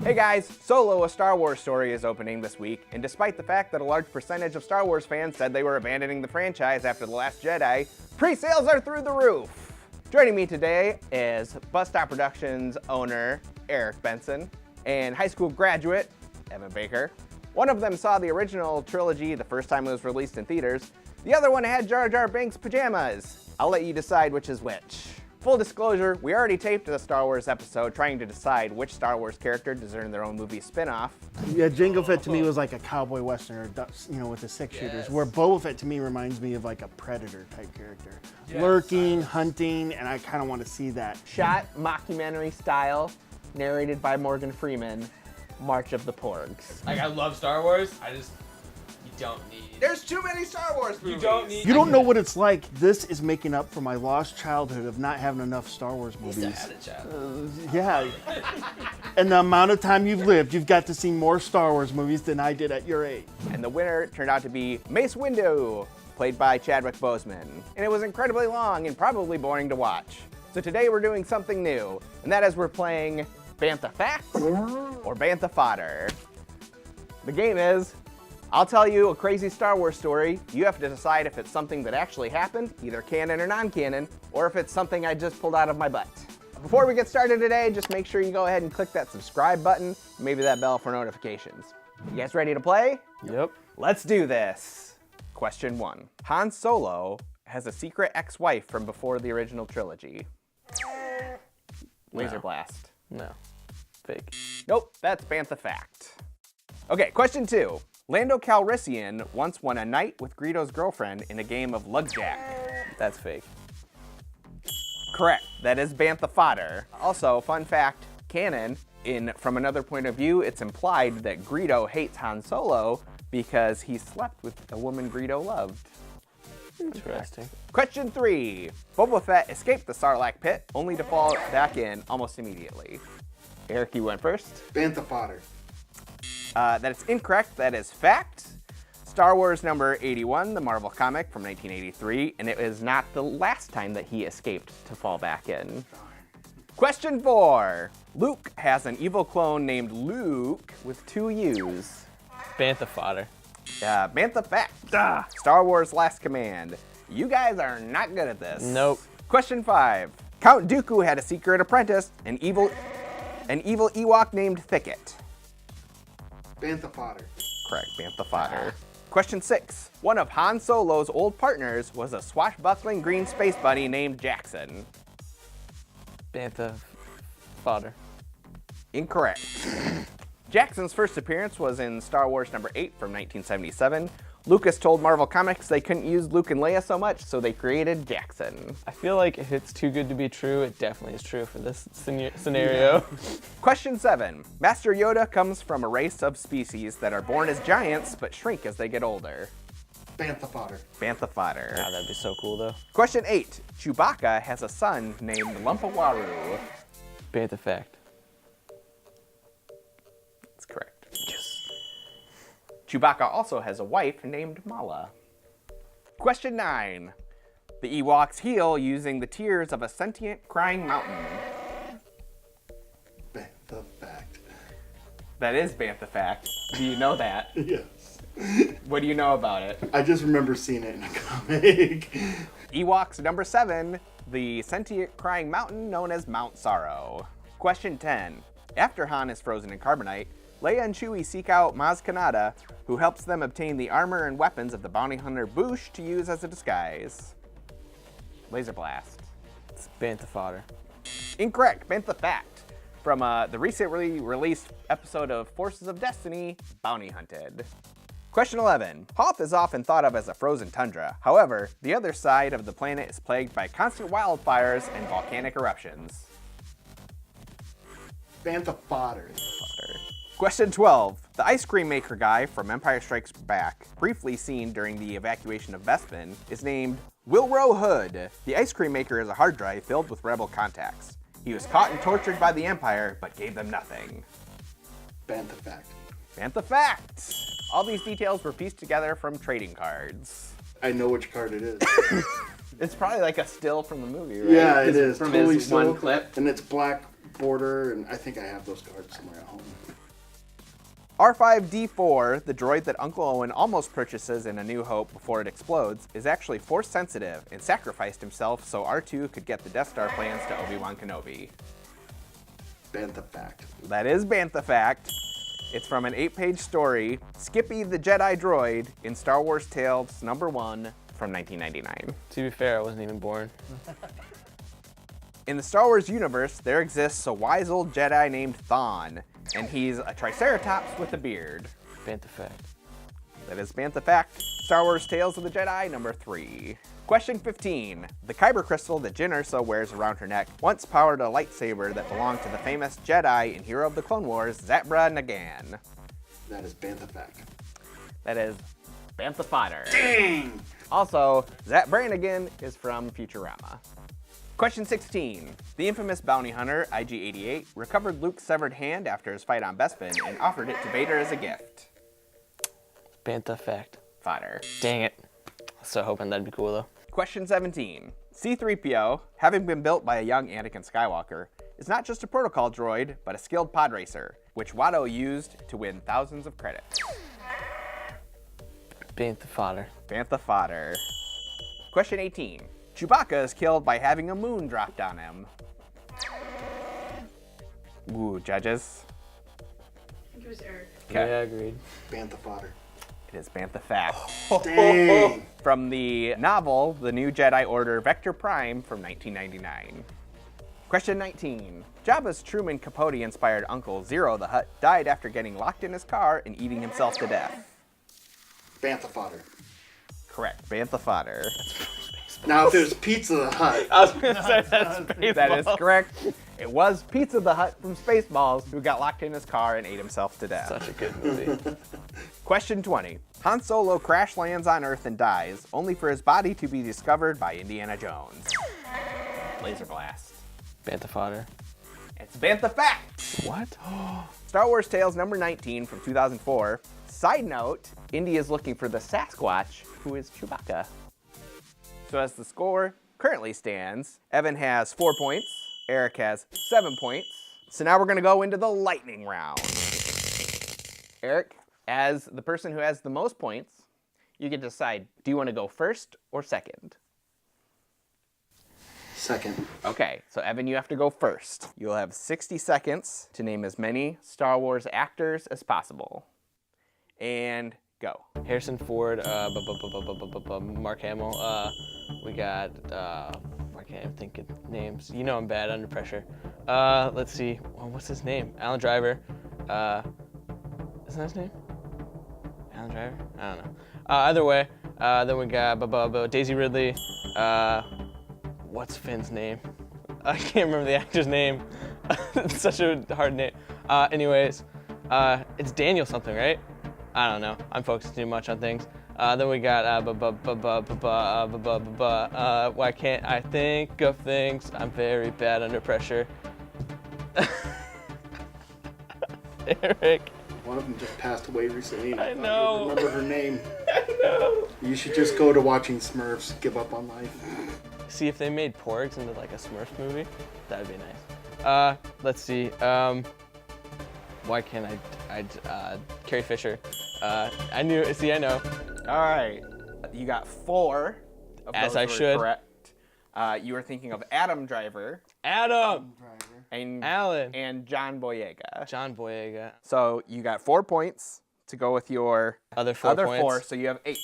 Hey guys, Solo, a Star Wars story is opening this week, and despite the fact that a large percentage of Star Wars fans said they were abandoning the franchise after The Last Jedi, pre-sales are through the roof! Joining me today is Bus Stop Productions owner Eric Benson and high school graduate Evan Baker. One of them saw the original trilogy the first time it was released in theaters. The other one had Jar Jar Binks pajamas. I'll let you decide which is which. Full disclosure, we already taped a Star Wars episode trying to decide which Star Wars character deserved their own movie spin-off. Yeah, Jango Fett to me was like a cowboy western, with the six-shooters, where Boba Fett to me reminds me of like a Predator type character. Yes. Lurking, hunting, and I kind of want to see that. Shot mockumentary style, narrated by Morgan Freeman, March of the Porgs. Like, I love Star Wars, you don't need... There's too many Star Wars movies! You don't know what it's like. This is making up for my lost childhood of not having enough Star Wars movies. You still had a child. Yeah. And the amount of time you've lived, you've got to see more Star Wars movies than I did at your age. And the winner turned out to be Mace Windu, played by Chadwick Boseman. And it was incredibly long and probably boring to watch. So today we're doing something new, and that is we're playing Bantha Fact or Bantha Fodder. The game is, I'll tell you a crazy Star Wars story. You have to decide if it's something that actually happened, either canon or non-canon, or if it's something I just pulled out of my butt. Before we get started today, just make sure you go ahead and click that subscribe button, maybe that bell for notifications. You guys ready to play? Yep. Let's do this. Question 1. Han Solo has a secret ex-wife from before the original trilogy. Laser blast. No. Fake. Nope, that's Bantha Fact. Okay, question 2. Lando Calrissian once won a night with Greedo's girlfriend in a game of Lugjack. That's fake. Correct, that is Bantha Fodder. Also, fun fact, canon, from another point of view, it's implied that Greedo hates Han Solo because he slept with a woman Greedo loved. Interesting. Question 3. Boba Fett escaped the Sarlacc pit, only to fall back in almost immediately. Eric, you went first. Bantha Fodder. That is incorrect. That is fact. Star Wars number 81, the Marvel comic from 1983, and it is not the last time that he escaped to fall back in. Question 4. Luke has an evil clone named Luke with 2 U's. Bantha Fodder. Bantha Fact. Star Wars Last Command. You guys are not good at this. Nope. Question 5. Count Dooku had a secret apprentice, an evil Ewok named Thicket. Bantha Fodder. Correct, Bantha Fodder. Question 6. One of Han Solo's old partners was a swashbuckling green space bunny named Jackson. Bantha Fodder. Incorrect. Jackson's first appearance was in Star Wars number 8 from 1977. Lucas told Marvel Comics they couldn't use Luke and Leia so much, so they created Jackson. I feel like if it's too good to be true, it definitely is true for this scenario. Question 7. Master Yoda comes from a race of species that are born as giants but shrink as they get older. Bantha Fodder. Bantha Fodder. Wow, that'd be so cool though. Question 8. Chewbacca has a son named Lumpawaru. Bantha Fact. That's correct. Chewbacca also has a wife named Mala. Question 9. The Ewoks heal using the tears of a sentient crying mountain. Bantha Fact. That is Bantha Fact. Do you know that? Yes. What do you know about it? I just remember seeing it in a comic. Ewoks number 7. The sentient crying mountain known as Mount Sorrow. Question 10. After Han is frozen in carbonite, Leia and Chewie seek out Maz Kanata, who helps them obtain the armor and weapons of the bounty hunter Boushh to use as a disguise. Laser blast. It's Bantha Fodder. Incorrect. Bantha Fact. From the recently released episode of Forces of Destiny, Bounty Hunted. Question 11. Hoth is often thought of as a frozen tundra. However, the other side of the planet is plagued by constant wildfires and volcanic eruptions. Bantha Fodder. Question 12. The ice cream maker guy from Empire Strikes Back, briefly seen during the evacuation of Bespin, is named Wilro Hood. The ice cream maker is a hard drive filled with rebel contacts. He was caught and tortured by the Empire, but gave them nothing. Bantha Fact. Bantha Fact. All these details were pieced together from trading cards. I know which card it is. It's probably like a still from the movie, right? Yeah, it is. From totally his one clip. And it's black border, and I think I have those cards somewhere at home. R5-D4, the droid that Uncle Owen almost purchases in A New Hope before it explodes, is actually Force sensitive and sacrificed himself so R2 could get the Death Star plans to Obi-Wan Kenobi. Bantha fact. That is Bantha fact. It's from an 8-page story, Skippy the Jedi Droid, in Star Wars Tales #1 from 1999. To be fair, I wasn't even born. In the Star Wars universe, there exists a wise old Jedi named Thawne, and he's a Triceratops with a beard. Bantha fact. That is Bantha fact. Star Wars Tales of the Jedi #3. Question 15. The kyber crystal that Jyn Erso wears around her neck once powered a lightsaber that belonged to the famous Jedi and hero of the Clone Wars, Zabra Nagan. That is Bantha fact. That is Bantha Fodder. Dang! Also, Zap Brannigan is from Futurama. Question 16. The infamous bounty hunter, IG-88, recovered Luke's severed hand after his fight on Bespin and offered it to Vader as a gift. Bantha fact. Fodder. Dang it. I was so hoping that'd be cool though. Question 17. C-3PO, having been built by a young Anakin Skywalker, is not just a protocol droid, but a skilled pod racer, which Watto used to win thousands of credits. Bantha fodder. Bantha Fodder. Question 18. Chewbacca is killed by having a moon dropped on him. Ooh, judges. I think it was Eric. Okay. Yeah, agreed. Bantha fodder. It is Bantha fact. Dang! From the novel, The New Jedi Order Vector Prime from 1999. Question 19. Jabba's Truman Capote-inspired uncle, Zero the Hutt, died after getting locked in his car and eating himself to death. Bantha fodder. Correct. Bantha Fodder. Now, if it was Pizza the Hut, I was gonna say that's Spaceballs. That is correct. It was Pizza the Hutt from Spaceballs who got locked in his car and ate himself to death. Such a good movie. Question 20. Han Solo crash lands on Earth and dies, only for his body to be discovered by Indiana Jones. Laser blast. Bantha fodder. It's Bantha fact. What? Star Wars Tales #19 from 2004. Side note, Indy is looking for the Sasquatch, who is Chewbacca. So as the score currently stands, Evan has 4 points, Eric has 7 points. So now we're gonna go into the lightning round. Eric, as the person who has the most points, you can decide, do you wanna go first or second? second. Okay, so Evan, you have to go first. You'll have 60 seconds to name as many Star Wars actors as possible. And go. Harrison Ford, Mark Hamill. We got, I can't even think of names. You know I'm bad under pressure. Let's see. Well, what's his name? Alan Driver. Isn't that his name? Alan Driver? I don't know. Either way, then we got Daisy Ridley. What's Finn's name? I can't remember the actor's name. It's such a hard name. Anyways, it's Daniel something, right? I don't know. I'm focused too much on things. Then we got why can't I think of things? I'm very bad under pressure. Eric. One of them just passed away recently. And I thought know. you'd remember her name. I know. You should just go to watching Smurfs, give up on life. See if they made Porgs into like a Smurfs movie. That'd be nice. Let's see. Why can't I Carrie Fisher. I knew. See, I know. All right, you got 4 of As those I were should. correct. You were thinking of Adam Driver Adam. and Alan. and John Boyega. John Boyega. So you got 4 points to go with your Other 4 points. 4, so you have 8.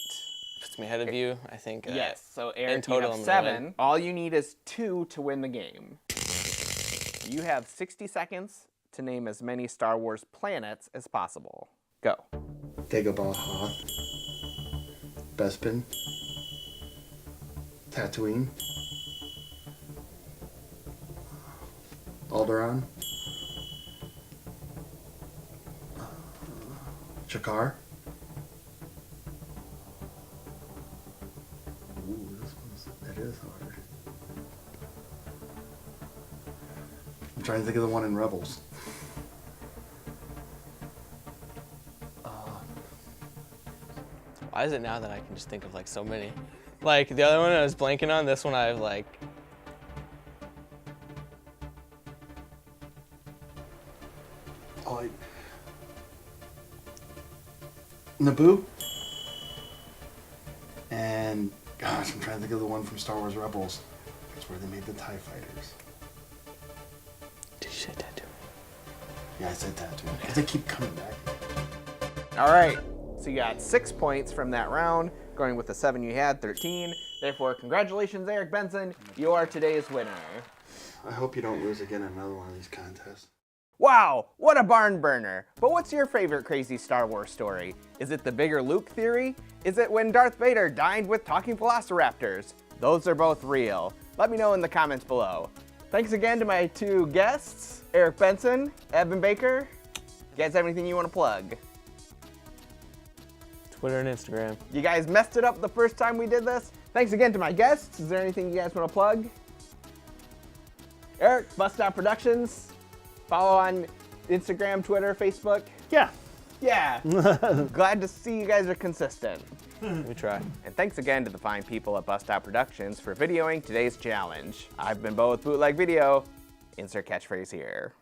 Puts me ahead of you, I think. Yes, so Eric, in total, you I'm have gonna 7. win. All you need is 2 to win the game. You have 60 seconds to name as many Star Wars planets as possible. Go. Dagobah Hoth. Bespin. Tatooine. Alderaan. Jakar. Ooh, that is hard. I'm trying to think of the one in Rebels. Why is it now that I can just think of like so many? Like the other one I was blanking on, this one I've like. Oh, Naboo. And gosh, I'm trying to think of the one from Star Wars Rebels. That's where they made the TIE fighters. Did you say Tatooine? Yeah, I said Tatooine because they keep coming back. All right, so you got 6 points from that round, going with the 7 you had, 13. Therefore, congratulations, Eric Benson. You are today's winner. I hope you don't lose again in another one of these contests. Wow, what a barn burner. But what's your favorite crazy Star Wars story? Is it the bigger Luke theory? Is it when Darth Vader dined with talking velociraptors? Those are both real. Let me know in the comments below. Thanks again to my 2 guests, Eric Benson, Evan Baker. You guys have anything you want to plug? Twitter and Instagram. You guys messed it up the first time we did this. Thanks again to my guests. Is there anything you guys want to plug? Eric, Bust Out Productions. Follow on Instagram, Twitter, Facebook. Yeah. Yeah. Glad to see you guys are consistent. We try. And thanks again to the fine people at Bust Out Productions for videoing today's challenge. I've been Bo with Bootleg Video. Insert catchphrase here.